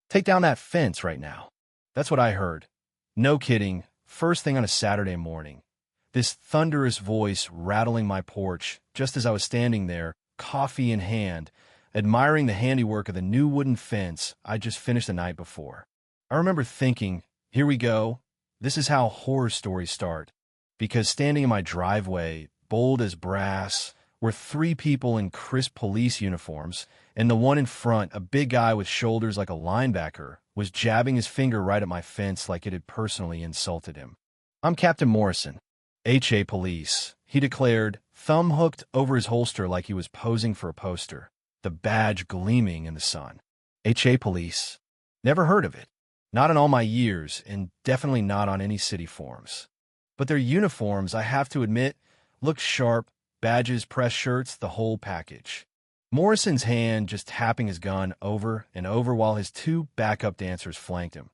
Take down that fence right now. That's what I heard. No kidding, first thing on a Saturday morning. This thunderous voice rattling my porch just as I was standing there, coffee in hand, admiring the handiwork of the new wooden fence I just finished the night before. I remember thinking, here we go. This is how horror stories start. Because standing in my driveway, bold as brass, were three people in crisp police uniforms, and the one in front, a big guy with shoulders like a linebacker, was jabbing his finger right at my fence like it had personally insulted him. "I'm Captain Morrison, HA Police," he declared, thumb hooked over his holster like he was posing for a poster, the badge gleaming in the sun. HA Police. Never heard of it. Not in all my years, and definitely not on any city forms. But their uniforms, I have to admit, looked sharp, badges, press shirts, the whole package. Morrison's hand just tapping his gun over and over while his two backup dancers flanked him.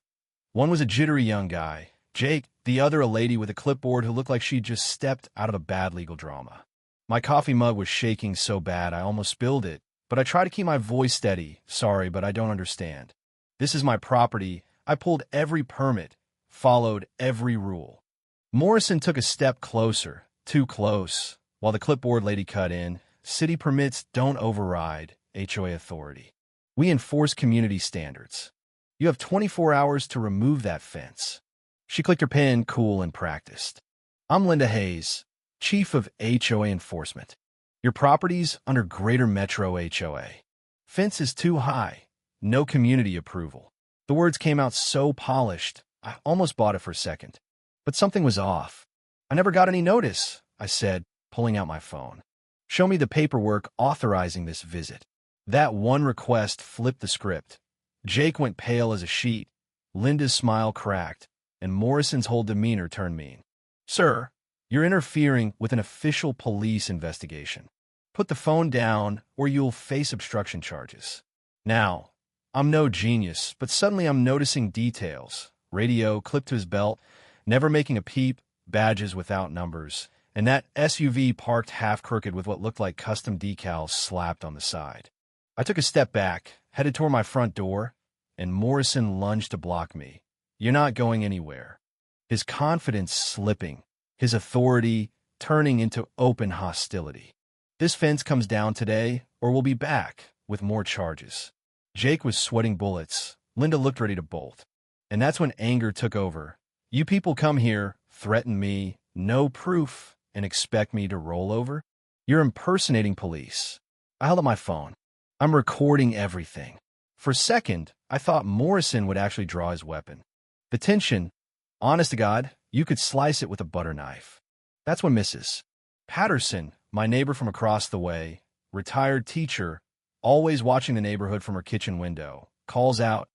One was a jittery young guy, Jake, the other a lady with a clipboard who looked like she'd just stepped out of a bad legal drama. My coffee mug was shaking so bad I almost spilled it, but I tried to keep my voice steady. "Sorry, but I don't understand. This is my property. I pulled every permit, followed every rule." Morrison took a step closer, too close, while the clipboard lady cut in. "City permits don't override HOA authority. We enforce community standards. You have 24 hours to remove that fence." She clicked her pen, cool and practiced. "I'm Linda Hayes, Chief of HOA Enforcement. Your property's under Greater Metro HOA. Fence is too high. No community approval." The words came out so polished, I almost bought it for a second. But something was off. "I never got any notice," I said, pulling out my phone. "Show me the paperwork authorizing this visit." That one request flipped the script. Jake went pale as a sheet, Linda's smile cracked, and Morrison's whole demeanor turned mean. "Sir, you're interfering with an official police investigation. Put the phone down or you'll face obstruction charges." Now, I'm no genius, but suddenly I'm noticing details. Radio clipped to his belt, never making a peep, badges without numbers, and that SUV parked half-crooked with what looked like custom decals slapped on the side. I took a step back, headed toward my front door, and Morrison lunged to block me. "You're not going anywhere." His confidence slipping, his authority turning into open hostility. "This fence comes down today, or we'll be back with more charges." Jake was sweating bullets. Linda looked ready to bolt. And that's when anger took over. "You people come here, threaten me, no proof, and expect me to roll over? You're impersonating police." I held up my phone. "I'm recording everything." For a second, I thought Morrison would actually draw his weapon. The tension, honest to God, you could slice it with a butter knife. That's when Mrs. Patterson, my neighbor from across the way, retired teacher, always watching the neighborhood from her kitchen window, calls out,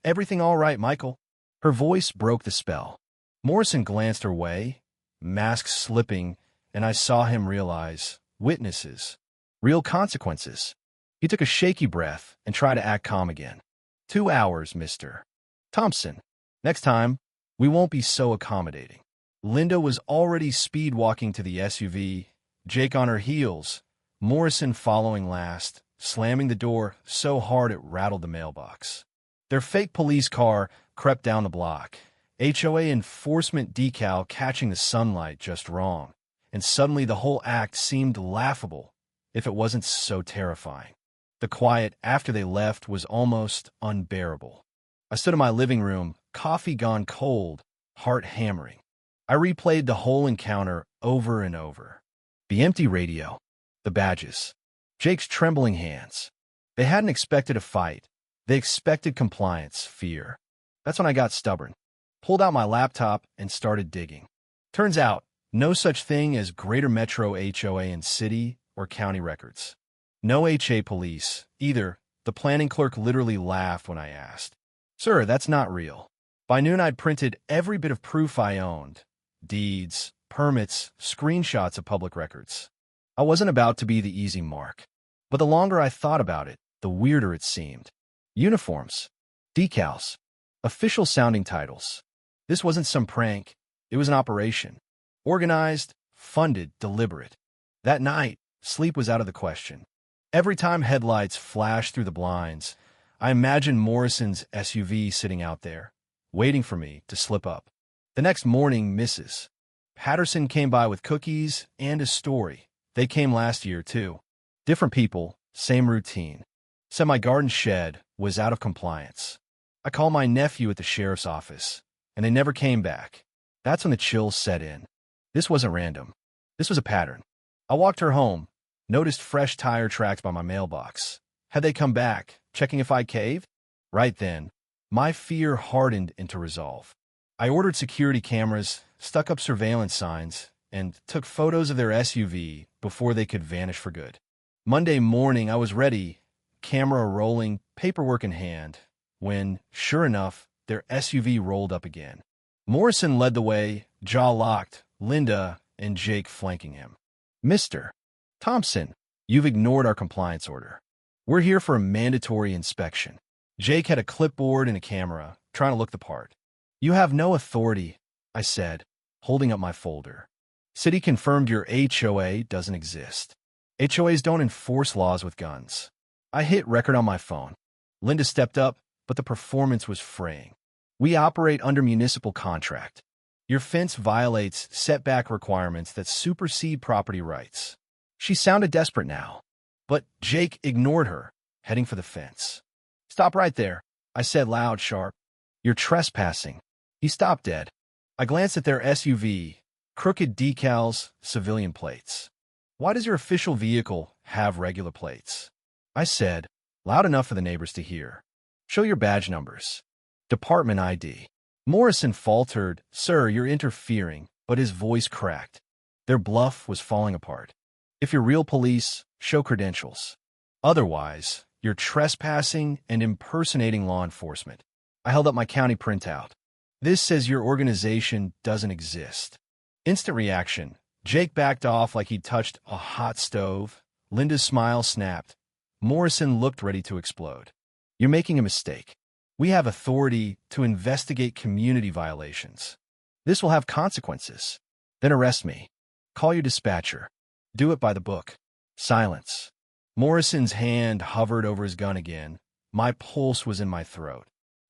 "Everything all right, Michael?" Her voice broke the spell. Morrison glanced her way, mask slipping, and I saw him realize, witnesses, real consequences. He took a shaky breath and tried to act calm again. 2 hours, Mr. Thompson. Next time, we won't be so accommodating." Linda was already speed-walking to the SUV, Jake on her heels, Morrison following last, slamming the door so hard it rattled the mailbox. Their fake police car crept down the block, HOA enforcement decal catching the sunlight just wrong, and suddenly the whole act seemed laughable, if it wasn't so terrifying. The quiet after they left was almost unbearable. I stood in my living room, coffee gone cold, heart hammering. I replayed the whole encounter over and over. The empty radio, the badges, Jake's trembling hands. They hadn't expected a fight. They expected compliance, fear. That's when I got stubborn, pulled out my laptop, and started digging. Turns out, no such thing as Greater Metro HOA in city or county records. No HA police, either. The planning clerk literally laughed when I asked. "Sir, that's not real." By noon, I'd printed every bit of proof I owned. Deeds, permits, screenshots of public records. I wasn't about to be the easy mark. But the longer I thought about it, the weirder it seemed. Uniforms, decals, official sounding titles. This wasn't some prank. It was an operation. Organized, funded, deliberate. That night, sleep was out of the question. Every time headlights flashed through the blinds, I imagined Morrison's SUV sitting out there, waiting for me to slip up. The next morning, Mrs. Patterson came by with cookies and a story. They came last year, too. Different people, same routine. Said my garden shed was out of compliance. I called my nephew at the sheriff's office, and they never came back. That's when the chills set in. This wasn't random. This was a pattern. I walked her home, noticed fresh tire tracks by my mailbox. Had they come back, checking if I caved? Right then, my fear hardened into resolve. I ordered security cameras, stuck up surveillance signs, and took photos of their SUV before they could vanish for good. Monday morning, I was ready, camera rolling, paperwork in hand, when, sure enough, their SUV rolled up again. Morrison led the way, jaw locked, Linda and Jake flanking him. Mr. Thompson, you've ignored our compliance order. We're here for a mandatory inspection. Jake had a clipboard and a camera, trying to look the part. You have no authority, I said, holding up my folder. City confirmed your HOA doesn't exist. HOAs don't enforce laws with guns. I hit record on my phone. Linda stepped up, but the performance was fraying. We operate under municipal contract. Your fence violates setback requirements that supersede property rights. She sounded desperate now, but Jake ignored her, heading for the fence. Stop right there, I said loud, sharp. You're trespassing. He stopped dead. I glanced at their SUV, crooked decals, civilian plates. Why does your official vehicle have regular plates? I said, loud enough for the neighbors to hear. Show your badge numbers. Department ID. Morrison faltered, Sir, you're interfering, but his voice cracked. Their bluff was falling apart. If you're real police, show credentials. Otherwise, you're trespassing and impersonating law enforcement. I held up my county printout. This says your organization doesn't exist. Instant reaction. Jake backed off like he'd touched a hot stove. Linda's smile snapped. Morrison looked ready to explode. You're making a mistake. We have authority to investigate community violations. This will have consequences. Then arrest me. Call your dispatcher. Do it by the book. Silence. Morrison's hand hovered over his gun again. My pulse was in my throat.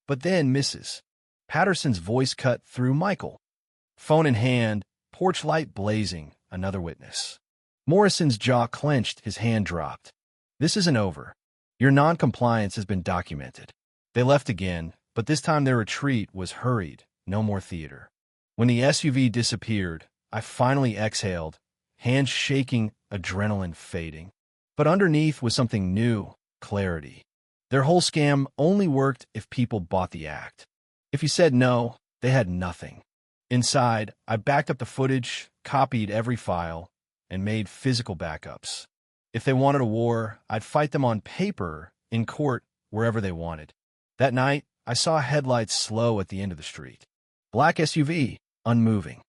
But then Mrs. Patterson's voice cut through. Michael. Phone in hand, porch light blazing, another witness. Morrison's jaw clenched, his hand dropped. This isn't over. Your non-compliance has been documented. They left again, but this time their retreat was hurried, no more theater. When the SUV disappeared, I finally exhaled, hands shaking, adrenaline fading. But underneath was something new, clarity. Their whole scam only worked if people bought the act. If you said no, they had nothing. Inside, I backed up the footage, copied every file, and made physical backups. If they wanted a war, I'd fight them on paper, in court, wherever they wanted. That night, I saw headlights slow at the end of the street. Black SUV, unmoving.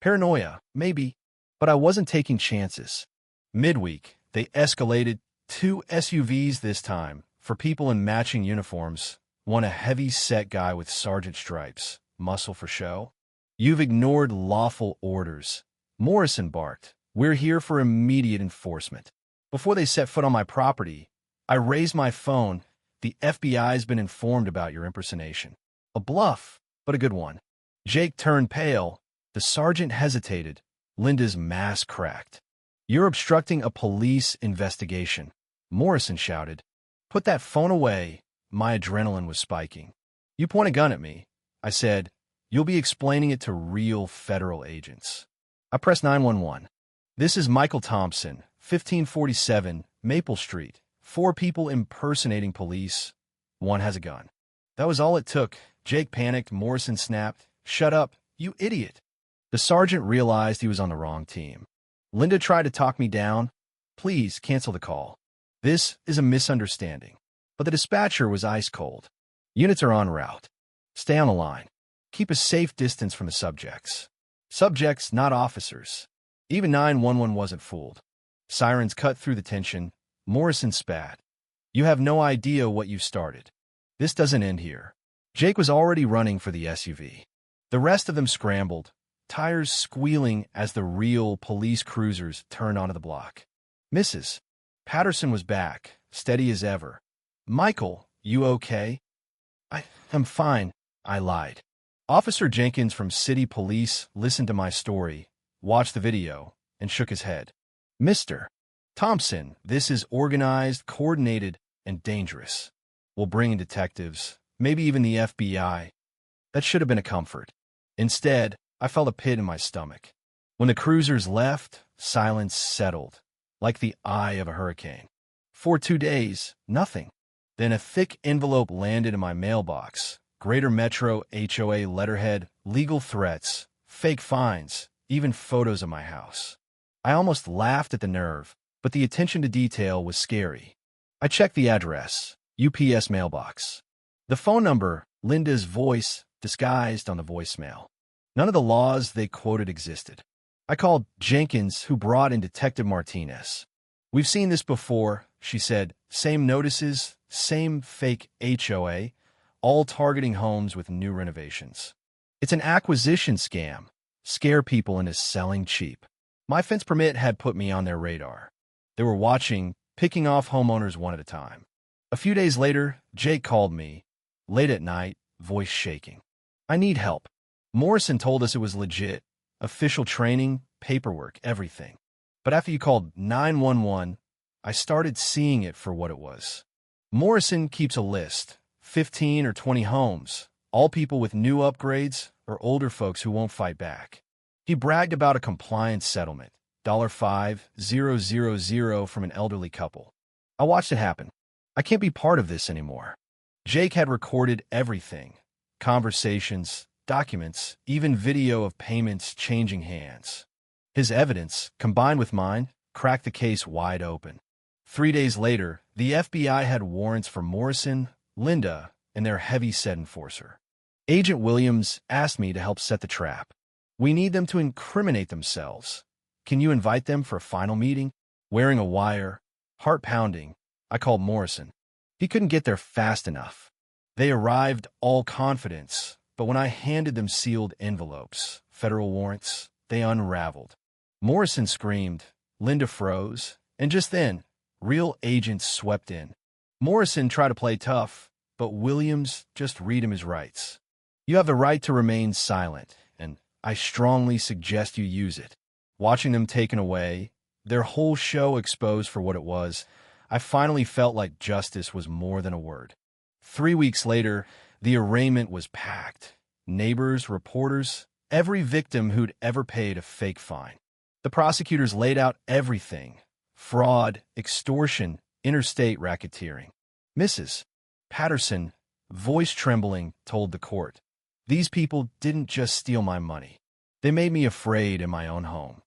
Paranoia, maybe, but I wasn't taking chances. Midweek, they escalated 2 SUVs this time, for people in matching uniforms, one a heavy-set guy with sergeant stripes, muscle for show. You've ignored lawful orders. Morrison barked. We're here for immediate enforcement. Before they set foot on my property, I raised my phone. The FBI's been informed about your impersonation. A bluff, but a good one. Jake turned pale. The sergeant hesitated. Linda's mask cracked. You're obstructing a police investigation. Morrison shouted. Put that phone away. My adrenaline was spiking. You point a gun at me. I said, you'll be explaining it to real federal agents. I pressed 911. This is Michael Thompson, 1547 Maple Street. 4 people impersonating police. 1 has a gun. That was all it took. Jake panicked. Morrison snapped. Shut up, you idiot. The sergeant realized he was on the wrong team. Linda tried to talk me down. Please cancel the call. This is a misunderstanding. But the dispatcher was ice cold. Units are en route. Stay on the line. Keep a safe distance from the subjects. Subjects, not officers. Even 911 wasn't fooled. Sirens cut through the tension. Morrison spat. You have no idea what you've started. This doesn't end here. Jake was already running for the SUV. The rest of them scrambled, tires squealing as the real police cruisers turned onto the block. Mrs. Patterson was back, steady as ever. Michael, You okay? I'm fine, I lied. Officer Jenkins from City Police listened to my story, watched the video, and shook his head. Mr. Thompson, this is organized, coordinated, and dangerous. We'll bring in detectives, maybe even the FBI. That should have been a comfort. Instead, I felt a pit in my stomach. When the cruisers left, silence settled, like the eye of a hurricane. For 2 days, nothing. Then a thick envelope landed in my mailbox. Greater Metro HOA letterhead, legal threats, fake fines, even photos of my house. I almost laughed at the nerve, but the attention to detail was scary. I checked the address, UPS mailbox. The phone number, Linda's voice, disguised on the voicemail. None of the laws they quoted existed. I called Jenkins, who brought in Detective Martinez. We've seen this before, she said. Same notices, same fake HOA, all targeting homes with new renovations. It's an acquisition scam. Scare people into selling cheap. My fence permit had put me on their radar. They were watching, picking off homeowners one at a time. A few days later, Jake called me, late at night, voice shaking. I need help. Morrison told us it was legit. Official training, paperwork, everything. But after you called 911, I started seeing it for what it was. Morrison keeps a list, 15 or 20 homes, all people with new upgrades or older folks who won't fight back. He bragged about a compliance settlement, $5,000 from an elderly couple. I watched it happen. I can't be part of this anymore. Jake had recorded everything. Conversations, documents, even video of payments changing hands. His evidence, combined with mine, cracked the case wide open. 3 days later, the FBI had warrants for Morrison, Linda, and their heavy-set enforcer. Agent Williams asked me to help set the trap. We need them to incriminate themselves. Can you invite them for a final meeting? Wearing a wire, heart pounding, I called Morrison. He couldn't get there fast enough. They arrived all confidence, but when I handed them sealed envelopes, federal warrants, they unraveled. Morrison screamed, Linda froze, and just then, real agents swept in. Morrison tried to play tough, but Williams just read him his rights. You have the right to remain silent, and I strongly suggest you use it. Watching them taken away, their whole show exposed for what it was, I finally felt like justice was more than a word. 3 weeks later, the arraignment was packed. Neighbors, reporters, every victim who'd ever paid a fake fine. The prosecutors laid out everything: fraud, extortion, interstate racketeering. Mrs. Patterson, voice trembling, told the court, "These people didn't just steal my money. They made me afraid in my own home."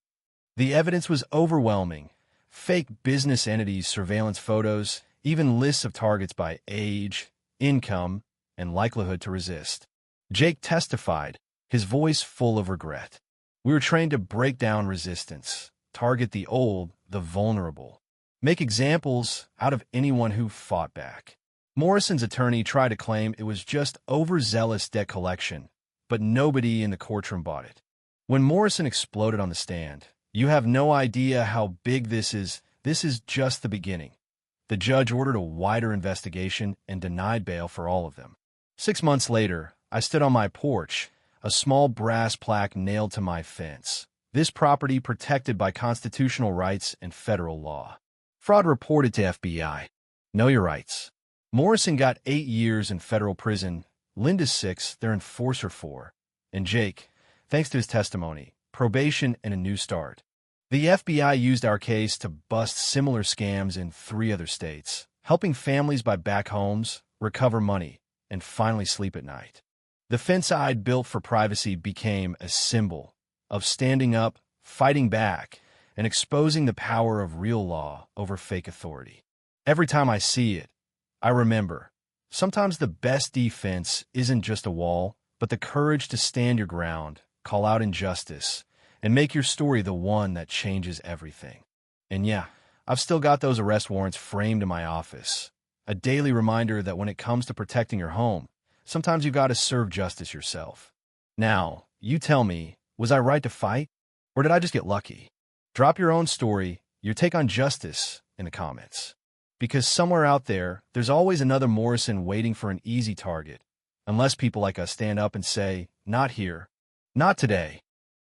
The evidence was overwhelming. Fake business entities, surveillance photos, even lists of targets by age, income, and likelihood to resist. Jake testified, his voice full of regret. We were trained to break down resistance, target the old, the vulnerable, make examples out of anyone who fought back. Morrison's attorney tried to claim it was just overzealous debt collection, but nobody in the courtroom bought it. When Morrison exploded on the stand, "You have no idea how big this is. This is just the beginning." The judge ordered a wider investigation and denied bail for all of them. 6 months later, I stood on my porch, a small brass plaque nailed to my fence. This property protected by constitutional rights and federal law. Fraud reported to FBI. Know your rights. Morrison got 8 years in federal prison. Linda's 6, their enforcer 4. And Jake, thanks to his testimony, probation and a new start. The FBI used our case to bust similar scams in 3 other states, helping families buy back homes, recover money, and finally sleep at night. The fence I'd built for privacy became a symbol of standing up, fighting back, and exposing the power of real law over fake authority. Every time I see it, I remember, sometimes the best defense isn't just a wall, but the courage to stand your ground, call out injustice, and make your story the one that changes everything. And yeah, I've still got those arrest warrants framed in my office. A daily reminder that when it comes to protecting your home, sometimes you've got to serve justice yourself. Now, you tell me, was I right to fight? Or did I just get lucky? Drop your own story, your take on justice, in the comments. Because somewhere out there, there's always another Morrison waiting for an easy target. Unless people like us stand up and say, not here. Not today.